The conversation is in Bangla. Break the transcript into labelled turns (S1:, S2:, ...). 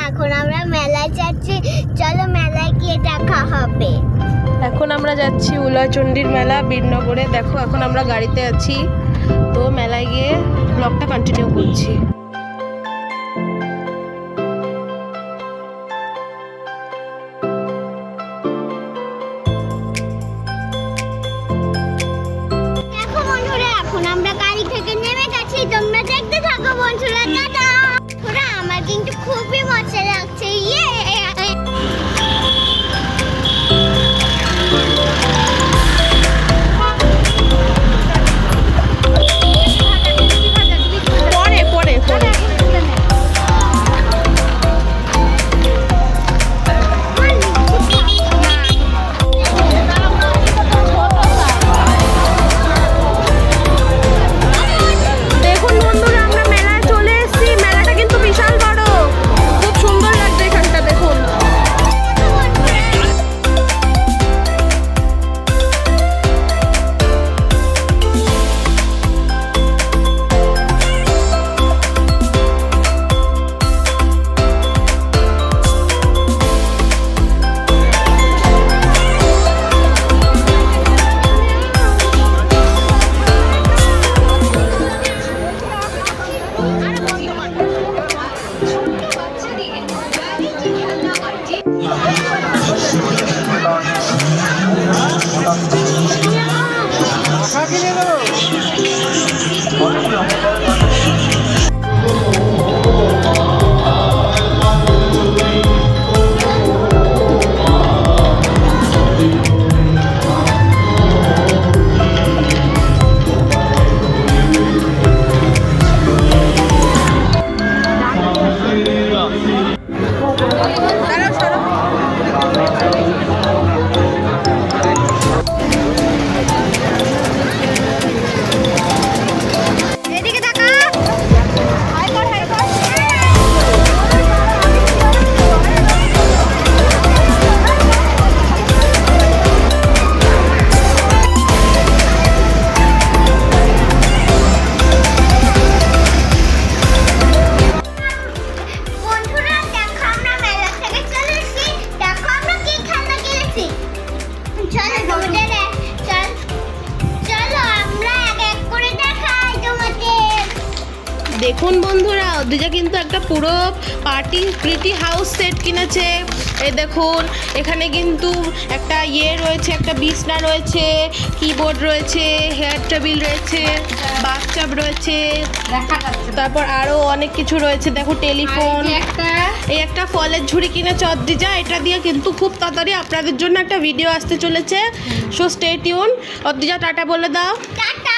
S1: এখন আমরা মেলায় যাচ্ছি, চলো মেলায় গিয়ে দেখা হবে।
S2: এখন আমরা যাচ্ছি উলাচণ্ডীর মেলা বীরনগরে। দেখো এখন আমরা গাড়িতে আছি, তো মেলায় গিয়ে ব্লগটা কন্টিনিউ করছি।
S1: দেখো বন্ধুরা, এখন আমরা গাড়ি থেকে নেমে গেছি, তোমরা দেখতে থাকো বন্ধুরা। টাটা। বন্ধুরা, আমার কিন্তু খুবই মজা লাগছে। ইয়ে
S2: পরে পরে পরে দেখুন বন্ধুরা, আমরা মেলায় চলে এসেছি। মেলাটা কিন্তু বিশাল বড়, খুব সুন্দর লাগছে এখানটা। দেখুন
S1: এদিকে দেখা। বন্ধুরা, দেখো আমরা মেলা থেকে চলে এসেছি। দেখো আমরা কি খেলনা কিনেছি। চলো তোমাদের চলো আমরা এক এক করে দেখাই তোমাদের।
S2: দেখুন বন্ধুরা, অদ্রিজা কিন্তু একটা পুরো প্রিটি হাউস সেট কিনেছে। এই দেখুন, এখানে কিন্তু একটা রয়েছে, একটা বিছনা রয়েছে, কিবোর্ড রয়েছে, হেয়ার টেবিল রয়েছে, বাথটাব রয়েছে, তারপর আরো অনেক কিছু রয়েছে। দেখো টেলিফোন, এই একটা ফলের ঝুড়ি কিনেছে অদ্রিজা। এটা দিয়ে কিন্তু খুব তাড়াতাড়ি আপনাদের জন্য একটা ভিডিও আসতে চলেছে, so stay tune. Adrija tata বলে দাও।
S1: টাটা।